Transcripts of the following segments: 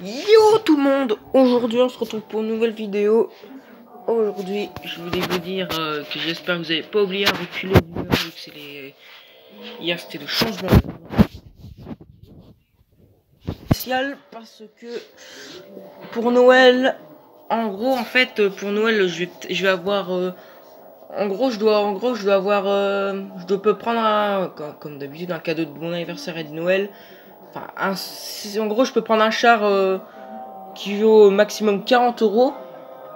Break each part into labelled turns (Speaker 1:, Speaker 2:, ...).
Speaker 1: Yo tout le monde, aujourd'hui on se retrouve pour une nouvelle vidéo. Aujourd'hui je voulais vous dire que j'espère que vous n'avez pas oublié un reculé d'humeur vu que c'est les... Hier c'était le changement spécial parce que pour Noël, en gros en fait pour Noël je vais avoir en gros je dois avoir je dois prendre comme d'habitude un cadeau de mon anniversaire et de Noël. Enfin en gros je peux prendre un char qui vaut au maximum 40 €.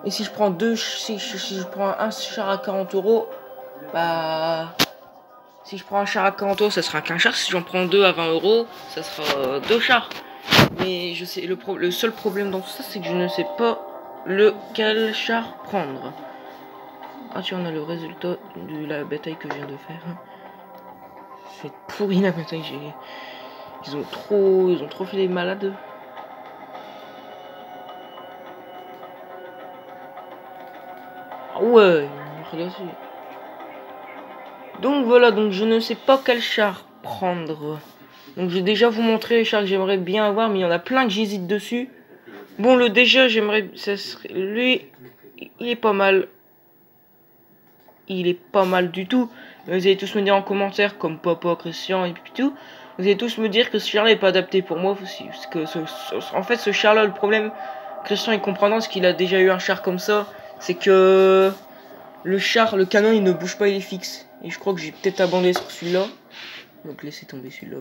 Speaker 1: Et si je prends si je prends un char à 40 €, bah si je prends un char à 40 €, ça sera qu'un char. Si j'en prends deux à 20 €, ça sera deux chars. Mais je sais le seul problème dans tout ça, c'est que je ne sais pas lequel char prendre. Ah tiens, on a le résultat de la bataille que je viens de faire. C'est pourri la bataille. Ils ont trop fait les malades. Ah ouais, regardez. Donc voilà, donc je ne sais pas quel char prendre. Donc je vais déjà vous montrer les chars que j'aimerais bien avoir, mais il y en a plein que j'hésite dessus. Bon, le déjà j'aimerais, lui, il est pas mal. Il est pas mal du tout. Vous allez tous me dire en commentaire, comme Papa, Christian et puis tout. Vous allez tous me dire que ce char là est pas adapté pour moi aussi, parce que en fait ce char là, le problème, Christian il comprendra parce qu'il a déjà eu un char comme ça, c'est que le canon il ne bouge pas, il est fixe. Et je crois que j'ai peut-être abandonné sur celui-là. Donc laissez tomber celui-là.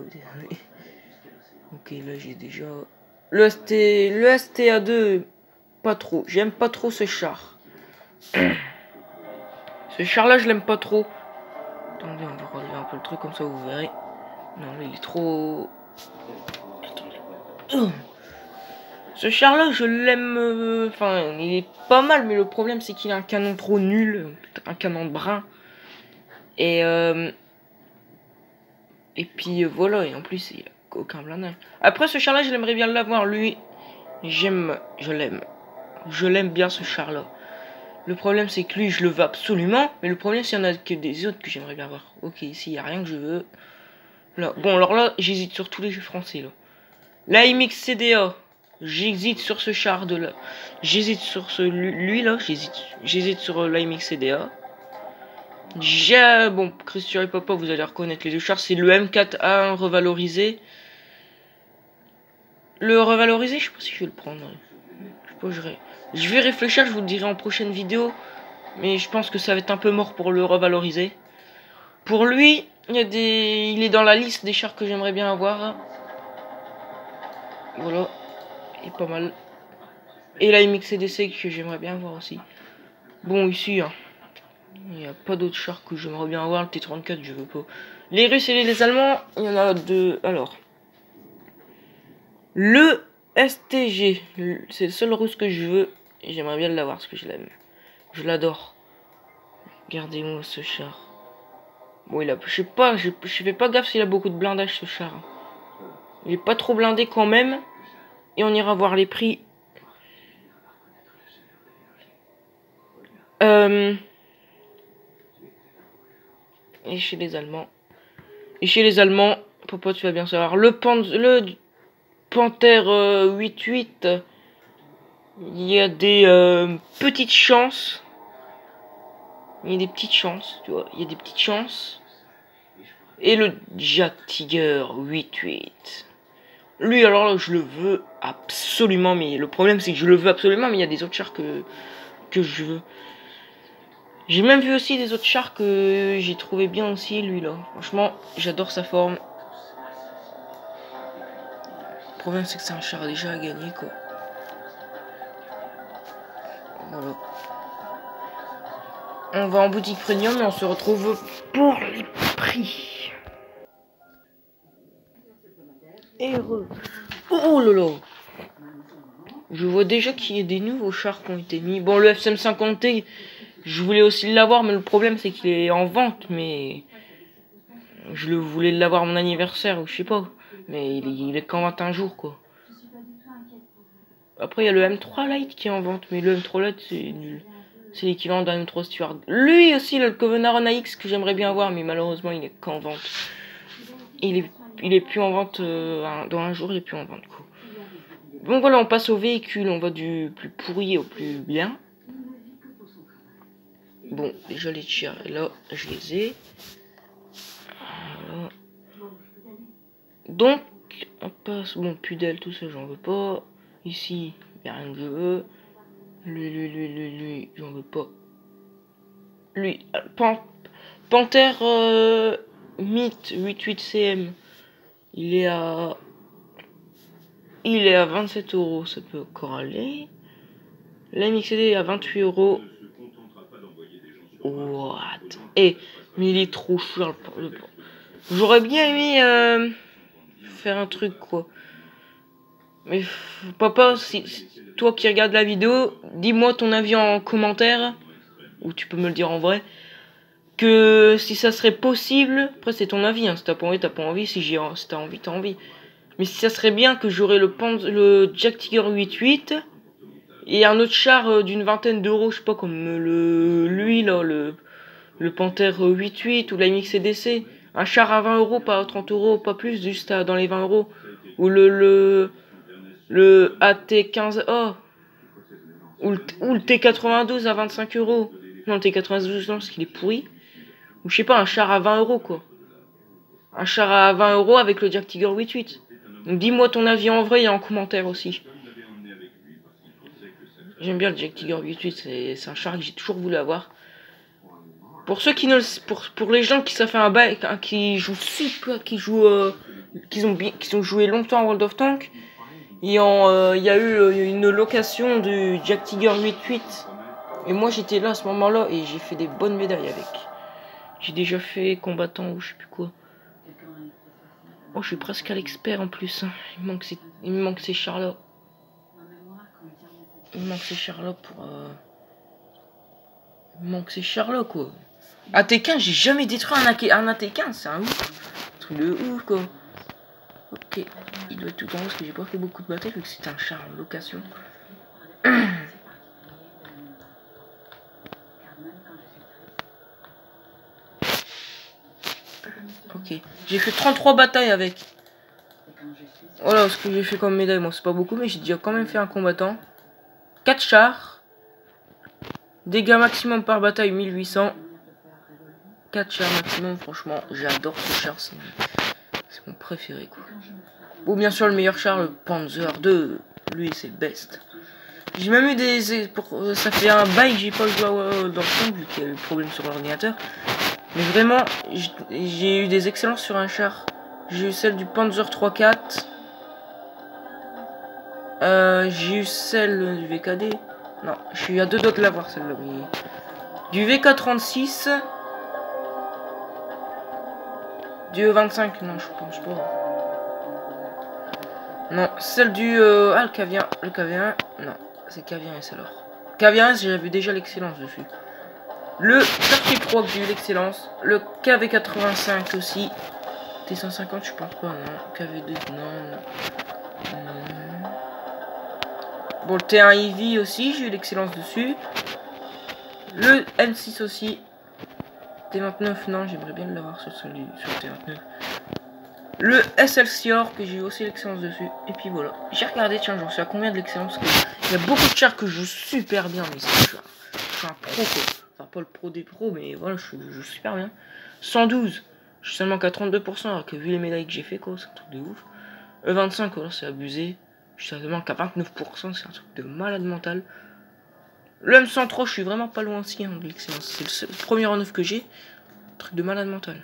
Speaker 1: Ok, là j'ai déjà le STA2, pas trop. J'aime pas trop ce char. Ce char là je l'aime pas trop. Attendez, on va relever un peu le truc comme ça vous verrez. Non là il est trop. Attendez. Ce char là je l'aime. Enfin il est pas mal, mais le problème c'est qu'il a un canon trop nul. Un canon brun. Et puis voilà, et en plus il a aucun blindage. Après ce char là je l'aimerais bien l'avoir. Lui je l'aime bien ce char là. Le problème c'est que lui je le veux absolument, mais le problème c'est qu'il y en a que des autres que j'aimerais bien avoir. Ok, ici il n'y a rien que je veux. Là, bon alors là j'hésite sur tous les jeux français là. L'AMX CDA, j'hésite sur ce char de là. J'hésite sur lui là, j'hésite sur l'AMX CDA. Bon, Christian et Papa, vous allez reconnaître les deux chars, c'est le M4A1 revalorisé. Le revalorisé, je sais pas si je vais le prendre. Je vais réfléchir, je vous le dirai en prochaine vidéo. Mais je pense que ça va être un peu mort pour le revaloriser. Pour lui, il est dans la liste des chars que j'aimerais bien avoir. Voilà, il est pas mal. Et la MXCDC que j'aimerais bien avoir aussi. Bon, ici, hein, il n'y a pas d'autres chars que j'aimerais bien avoir. Le T-34, je veux pas. Les Russes et les Allemands, il y en a deux. Alors, le STG, c'est le seul russe que je veux. Et j'aimerais bien l'avoir parce que je l'aime. Je l'adore. Regardez-moi ce char. Bon, je sais pas, je fais pas gaffe s'il a beaucoup de blindage ce char. Il est pas trop blindé quand même. Et on ira voir les prix. Et chez les Allemands. Papa, tu vas bien savoir. Le Panther 8.8. Il y a des petites chances. Il y a des petites chances, tu vois. Il y a des petites chances. Et le Jack Tiger 8.8. Lui, alors là, je le veux absolument. Mais le problème, c'est que je le veux absolument. Mais il y a des autres chars que je veux. J'ai même vu aussi des autres chars que j'ai trouvé bien aussi, lui là. Franchement, j'adore sa forme. Le problème, c'est que c'est un char déjà à gagner, quoi. Voilà. On va en boutique premium et on se retrouve pour les prix. Heureux. Oh là là. Je vois déjà qu'il y a des nouveaux chars qui ont été mis. Bon, le FCM50T, je voulais aussi l'avoir, mais le problème, c'est qu'il est en vente, mais... Je voulais l'avoir à mon anniversaire, ou je sais pas. Mais il est qu'en 21 jours, quoi. Après, il y a le M3 Lite qui est en vente, mais le M3 Lite, c'est nul. C'est l'équivalent d'un M3 Steward. Lui aussi, le Covenant AX que j'aimerais bien avoir, mais malheureusement, il est qu'en vente. Il est plus en vente, dans un jour, il est plus en vente, quoi. Bon voilà, on passe au véhicule, on va du plus pourri au plus bien. Bon, déjà les tirs, là, je les ai. Voilà. Donc, on passe... Bon, Pudel, tout ça, j'en veux pas. Ici, y a rien que je veux. Lui, j'en veux pas. Lui, Panthère Mythe 88 CM. Il est à 27 €, ça peut encore aller. La MXD est à 28 €. What? Eh, mais il est trop cher le... J'aurais bien aimé faire un truc quoi. Mais papa, si toi qui regardes la vidéo, dis-moi ton avis en commentaire, ou tu peux me le dire en vrai, que si ça serait possible, après c'est ton avis, hein, si t'as pas envie, t'as pas envie, si t'as envie, t'as envie. Mais si ça serait bien que j'aurais le Jack Tiger 88 et un autre char d'une vingtaine d'euros, je sais pas, comme lui là, le Panther 88 ou la MX-CDC. Un char à 20 €, pas à 30 €, pas plus, juste dans les 20 €. Ou le AT15A. Ou le T92 à 25 €. Non, le T92, non, parce qu'il est pourri. Ou je sais pas, un char à 20 € quoi. Un char à 20 € avec le Jack Tiger 88. Donc dis-moi ton avis en vrai et en commentaire aussi. J'aime bien le Jack Tiger 88, c'est un char que j'ai toujours voulu avoir. Pour ceux qui ne pour les gens qui ça fait un bail, qui jouent super, qui ont joué longtemps à World of Tanks, il y a eu une location du Jack Tiger 88 et moi j'étais là à ce moment-là et j'ai fait des bonnes médailles avec. J'ai déjà fait combattant ou je sais plus quoi. Oh, je suis presque à l'expert en plus. Il me manque ces chars-là. Il me manque ces chars-là pour. Il me manque ces chars-là quoi. AT15, j'ai jamais détruit un AT15, c'est un ouf. Un truc de ouf quoi. Ok, il doit être tout en haut parce que j'ai pas fait beaucoup de batailles vu que c'est un char en location. Ok, j'ai fait 33 batailles avec. Voilà ce que j'ai fait comme médaille. Bon, c'est pas beaucoup, mais j'ai déjà quand même fait un combattant. 4 chars. Dégâts maximum par bataille 1800. 4 chars maximum, franchement, j'adore ce char. C'est mon préféré quoi. Ou bien sûr le meilleur char, le Panzer II. Lui, c'est best. J'ai même eu des... ça fait un bail que j'ai pas joué dans le temps, vu qu'il y a eu le problème sur l'ordinateur. Mais vraiment, j'ai eu des excellences sur un char. J'ai eu celle du Panzer 3-4. J'ai eu celle du VKD. Non, je suis à deux doigts de l'avoir celle-là. Mais... Du VK36. Du E25, non, je pense pas. Non, celle du... ah, le KV1. Non, c'est KV1S alors. KV1S, j'avais déjà l'excellence dessus. Le Turkey Pro, j'ai eu l'excellence. Le KV85 aussi. T150, je pense pas, non. KV2, non. Bon, le T1 Eevee aussi, j'ai eu l'excellence dessus. Le M6 aussi. T29, non, j'aimerais bien l'avoir sur le T29. Le SLCR, que j'ai eu aussi l'excellence dessus. Et puis voilà. J'ai regardé, tiens, j'en suis à combien de l'excellence. Il y a beaucoup de chars que je joue super bien, mais je suis un pro, quoi. Enfin, pas le pro des pros, mais voilà, je joue super bien. 112. Je suis seulement qu'à 32%, alors que vu les médailles que j'ai fait, quoi, c'est un truc de ouf. E25, voilà, c'est abusé. Je suis seulement qu'à 29%, c'est un truc de malade mental. Le M103, je suis vraiment pas loin aussi, hein, de l'excellence. C'est le premier en 9 que j'ai. Truc de malade mental.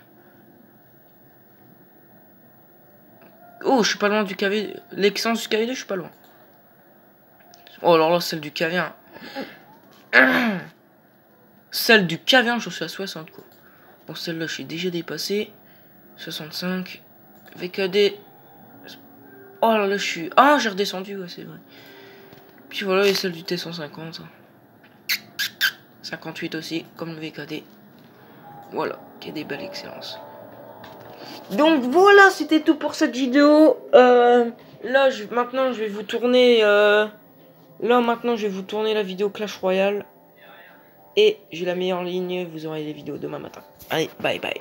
Speaker 1: Oh, je suis pas loin du KV. L'excellence du KV2, je suis pas loin. Oh, alors là, celle du KV1. Celle du KV1, je suis à 60, quoi. Bon, celle-là, je suis déjà dépassé. 65. VKD. Oh là là, je suis... Ah, j'ai redescendu, ouais, c'est vrai. Puis voilà, et celle du T150. 58 aussi, comme le VKD. Voilà, qui a des belles excellences. Donc voilà, c'était tout pour cette vidéo. Là, maintenant, je vais vous tourner... Là, maintenant, je vais vous tourner la vidéo Clash Royale. Et je la mets en ligne. Vous aurez les vidéos demain matin. Allez, bye bye.